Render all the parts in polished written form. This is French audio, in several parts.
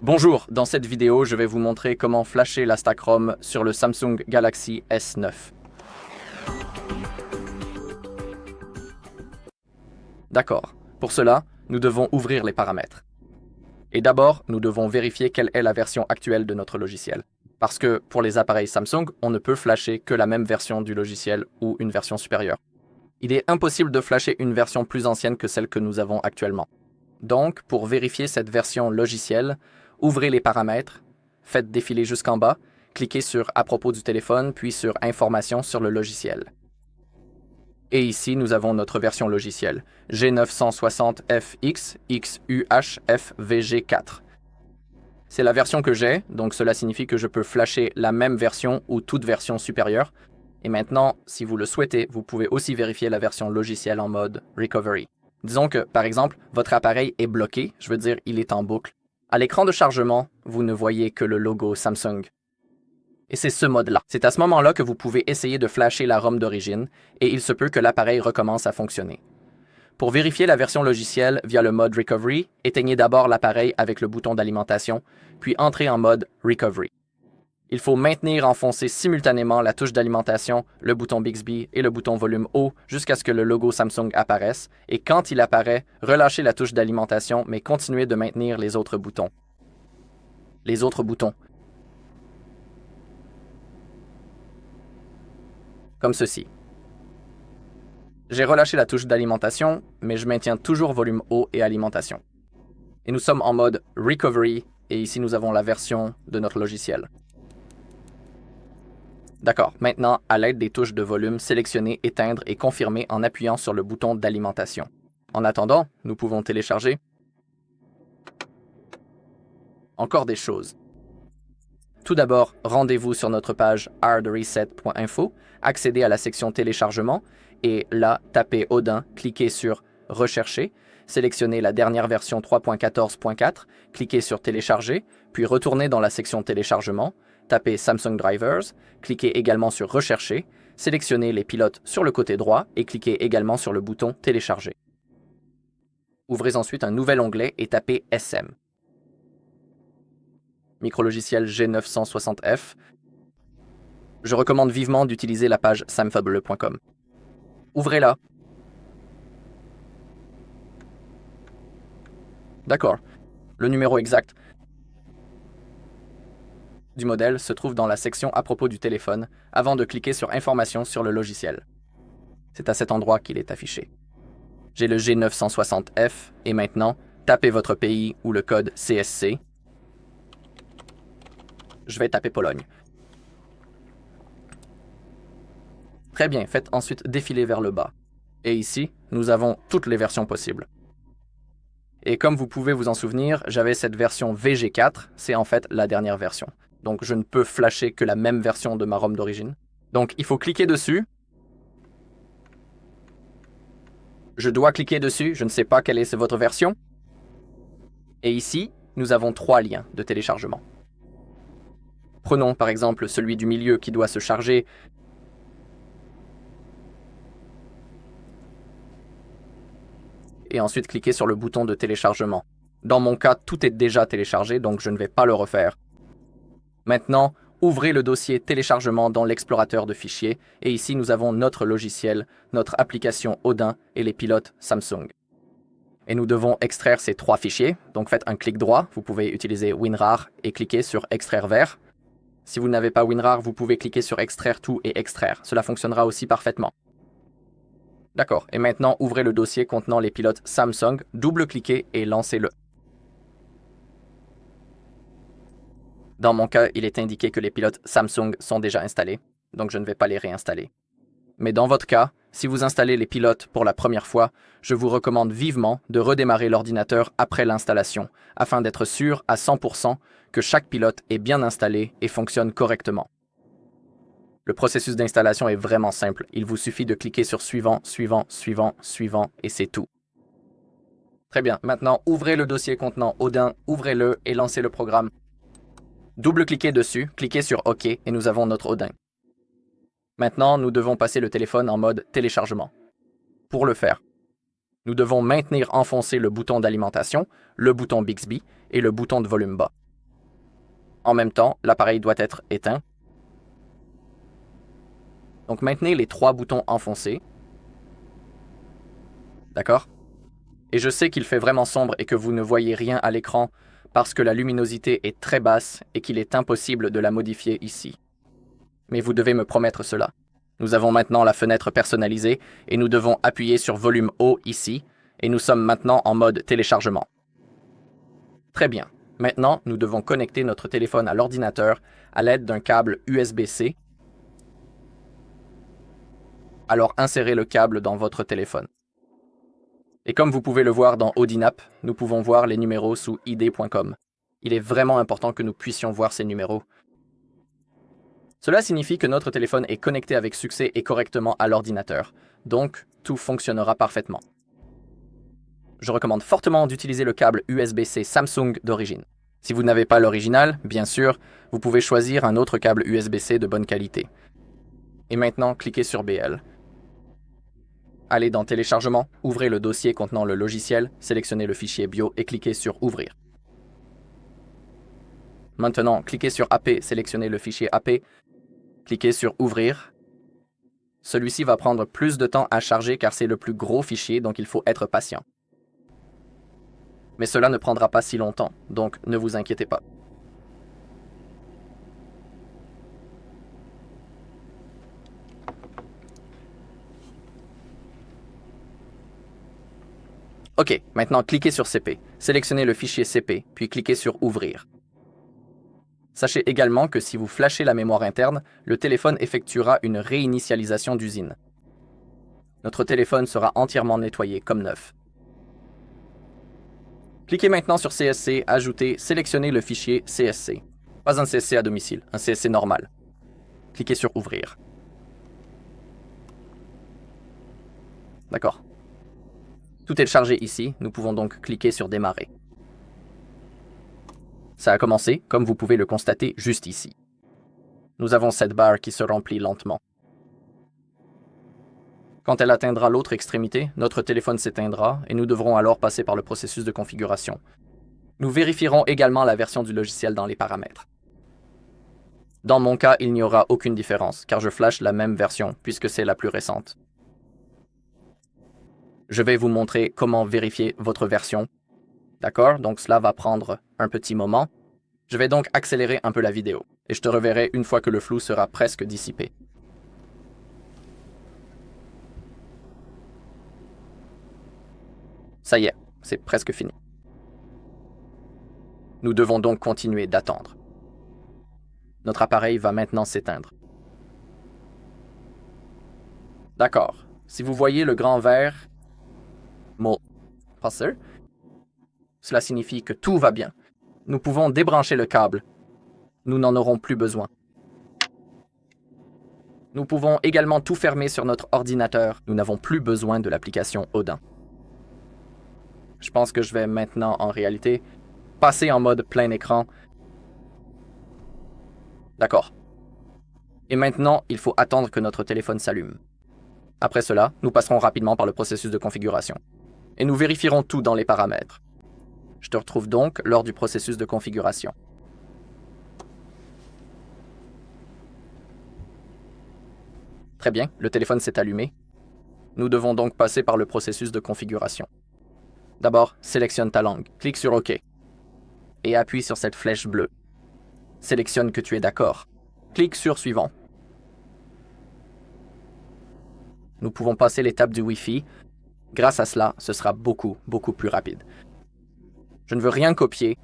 Bonjour, dans cette vidéo, je vais vous montrer comment flasher la stack ROM sur le Samsung Galaxy S9. D'accord, pour cela, nous devons ouvrir les paramètres. Et d'abord, nous devons vérifier quelle est la version actuelle de notre logiciel. Parce que pour les appareils Samsung, on ne peut flasher que la même version du logiciel ou une version supérieure. Il est impossible de flasher une version plus ancienne que celle que nous avons actuellement. Donc, pour vérifier cette version logicielle, ouvrez les paramètres, faites défiler jusqu'en bas, cliquez sur « À propos du téléphone » puis sur « Informations sur le logiciel ». Et ici, nous avons notre version logicielle, G960FX XUHFVG4. C'est la version que j'ai, donc cela signifie que je peux flasher la même version ou toute version supérieure. Et maintenant, si vous le souhaitez, vous pouvez aussi vérifier la version logicielle en mode Recovery. Disons que, par exemple, votre appareil est bloqué, je veux dire, il est en boucle. À l'écran de chargement, vous ne voyez que le logo Samsung. Et c'est ce mode-là. C'est à ce moment-là que vous pouvez essayer de flasher la ROM d'origine et il se peut que l'appareil recommence à fonctionner. Pour vérifier la version logicielle via le mode Recovery, éteignez d'abord l'appareil avec le bouton d'alimentation, puis entrez en mode Recovery. Il faut maintenir enfoncé simultanément la touche d'alimentation, le bouton Bixby et le bouton volume haut jusqu'à ce que le logo Samsung apparaisse, et quand il apparaît, relâchez la touche d'alimentation mais continuez de maintenir les autres boutons. Comme ceci. J'ai relâché la touche d'alimentation, mais je maintiens toujours volume haut et alimentation. Et nous sommes en mode Recovery, et ici nous avons la version de notre logiciel. D'accord, maintenant, à l'aide des touches de volume, sélectionnez Éteindre et confirmer en appuyant sur le bouton d'alimentation. En attendant, nous pouvons télécharger encore des choses. Tout d'abord, rendez-vous sur notre page hardreset.info, accédez à la section téléchargement et là, tapez Odin, cliquez sur Rechercher, sélectionnez la dernière version 3.14.4, cliquez sur Télécharger, puis retournez dans la section téléchargement, tapez Samsung Drivers, cliquez également sur Rechercher, sélectionnez les pilotes sur le côté droit et cliquez également sur le bouton Télécharger. Ouvrez ensuite un nouvel onglet et tapez SM. Micrologiciel G960F. Je recommande vivement d'utiliser la page samfable.com. Ouvrez-la. D'accord. Le numéro exact du modèle se trouve dans la section à propos du téléphone avant de cliquer sur Informations sur le logiciel. C'est à cet endroit qu'il est affiché. J'ai le G960F et maintenant, tapez votre pays ou le code CSC. Je vais taper Pologne. Très bien, faites ensuite défiler vers le bas. Et ici, nous avons toutes les versions possibles. Et comme vous pouvez vous en souvenir, j'avais cette version VG4, c'est en fait la dernière version. Donc je ne peux flasher que la même version de ma ROM d'origine. Donc il faut cliquer dessus. Je dois cliquer dessus, je ne sais pas quelle est votre version. Et ici, nous avons 3 liens de téléchargement. Prenons par exemple celui du milieu qui doit se charger. Et ensuite cliquez sur le bouton de téléchargement. Dans mon cas, tout est déjà téléchargé, donc je ne vais pas le refaire. Maintenant, ouvrez le dossier téléchargement dans l'explorateur de fichiers, et ici nous avons notre logiciel, notre application Odin et les pilotes Samsung. Et nous devons extraire ces 3 fichiers, donc faites un clic droit, vous pouvez utiliser WinRAR et cliquer sur Extraire vers. Si vous n'avez pas WinRAR, vous pouvez cliquer sur Extraire tout et extraire, cela fonctionnera aussi parfaitement. D'accord, et maintenant ouvrez le dossier contenant les pilotes Samsung, double-cliquez et lancez-le. Dans mon cas, il est indiqué que les pilotes Samsung sont déjà installés, donc je ne vais pas les réinstaller. Mais dans votre cas, si vous installez les pilotes pour la première fois, je vous recommande vivement de redémarrer l'ordinateur après l'installation, afin d'être sûr à 100% que chaque pilote est bien installé et fonctionne correctement. Le processus d'installation est vraiment simple, il vous suffit de cliquer sur Suivant, Suivant, Suivant, Suivant, et c'est tout. Très bien, maintenant ouvrez le dossier contenant Odin, ouvrez-le et lancez le programme. Double-cliquez dessus, cliquez sur OK et nous avons notre Odin. Maintenant, nous devons passer le téléphone en mode téléchargement. Pour le faire, nous devons maintenir enfoncé le bouton d'alimentation, le bouton Bixby et le bouton de volume bas. En même temps, l'appareil doit être éteint. Donc maintenez les 3 boutons enfoncés. D'accord? Et je sais qu'il fait vraiment sombre et que vous ne voyez rien à l'écran parce que la luminosité est très basse et qu'il est impossible de la modifier ici. Mais vous devez me promettre cela. Nous avons maintenant la fenêtre personnalisée et nous devons appuyer sur volume haut ici et nous sommes maintenant en mode téléchargement. Très bien. Maintenant, nous devons connecter notre téléphone à l'ordinateur à l'aide d'un câble USB-C. Alors insérez le câble dans votre téléphone. Et comme vous pouvez le voir dans Audinap, nous pouvons voir les numéros sous id.com. Il est vraiment important que nous puissions voir ces numéros. Cela signifie que notre téléphone est connecté avec succès et correctement à l'ordinateur. Donc, tout fonctionnera parfaitement. Je recommande fortement d'utiliser le câble USB-C Samsung d'origine. Si vous n'avez pas l'original, bien sûr, vous pouvez choisir un autre câble USB-C de bonne qualité. Et maintenant, cliquez sur BL. Allez dans Téléchargement, ouvrez le dossier contenant le logiciel, sélectionnez le fichier bio et cliquez sur Ouvrir. Maintenant, cliquez sur AP, sélectionnez le fichier AP, cliquez sur Ouvrir. Celui-ci va prendre plus de temps à charger car c'est le plus gros fichier, donc il faut être patient. Mais cela ne prendra pas si longtemps, donc ne vous inquiétez pas. OK, maintenant cliquez sur CP, sélectionnez le fichier CP, puis cliquez sur Ouvrir. Sachez également que si vous flashez la mémoire interne, le téléphone effectuera une réinitialisation d'usine. Notre téléphone sera entièrement nettoyé comme neuf. Cliquez maintenant sur CSC, Ajouter, sélectionnez le fichier CSC. Pas un CSC à domicile, un CSC normal. Cliquez sur Ouvrir. D'accord. Tout est chargé ici, nous pouvons donc cliquer sur Démarrer. Ça a commencé, comme vous pouvez le constater juste ici. Nous avons cette barre qui se remplit lentement. Quand elle atteindra l'autre extrémité, notre téléphone s'éteindra et nous devrons alors passer par le processus de configuration. Nous vérifierons également la version du logiciel dans les paramètres. Dans mon cas, il n'y aura aucune différence, car je flash la même version, puisque c'est la plus récente. Je vais vous montrer comment vérifier votre version. D'accord? Donc cela va prendre un petit moment. Je vais donc accélérer un peu la vidéo, et je te reverrai une fois que le flou sera presque dissipé. Ça y est, c'est presque fini. Nous devons donc continuer d'attendre. Notre appareil va maintenant s'éteindre. D'accord. Si vous voyez le grand vert mot passer, cela signifie que tout va bien. Nous pouvons débrancher le câble. Nous n'en aurons plus besoin. Nous pouvons également tout fermer sur notre ordinateur. Nous n'avons plus besoin de l'application Odin. Je pense que je vais maintenant, en réalité, passer en mode plein écran. D'accord. Et maintenant, il faut attendre que notre téléphone s'allume. Après cela, nous passerons rapidement par le processus de configuration. Et nous vérifierons tout dans les paramètres. Je te retrouve donc lors du processus de configuration. Très bien, le téléphone s'est allumé. Nous devons donc passer par le processus de configuration. D'abord, sélectionne ta langue, clique sur OK et appuie sur cette flèche bleue. Sélectionne que tu es d'accord. Clique sur Suivant. Nous pouvons passer l'étape du Wi-Fi. Grâce à cela, ce sera beaucoup plus rapide. Je ne veux rien copier,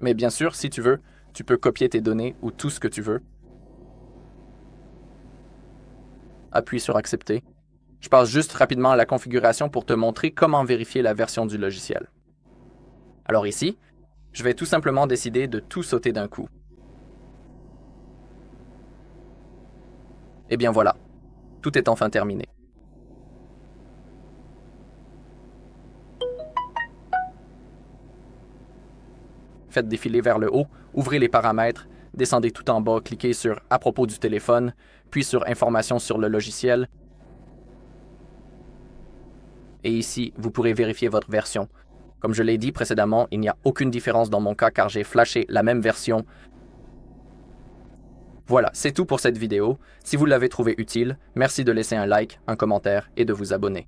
mais bien sûr, si tu veux, tu peux copier tes données ou tout ce que tu veux. Appuie sur Accepter. Je passe juste rapidement à la configuration pour te montrer comment vérifier la version du logiciel. Alors ici, je vais tout simplement décider de tout sauter d'un coup. Et bien voilà, tout est enfin terminé. Faites défiler vers le haut, ouvrez les paramètres, descendez tout en bas, cliquez sur « À propos du téléphone », puis sur « Informations sur le logiciel ». Et ici, vous pourrez vérifier votre version. Comme je l'ai dit précédemment, il n'y a aucune différence dans mon cas car j'ai flashé la même version Voilà, c'est tout pour cette vidéo. Si vous l'avez trouvé utile, merci de laisser un like, un commentaire et de vous abonner.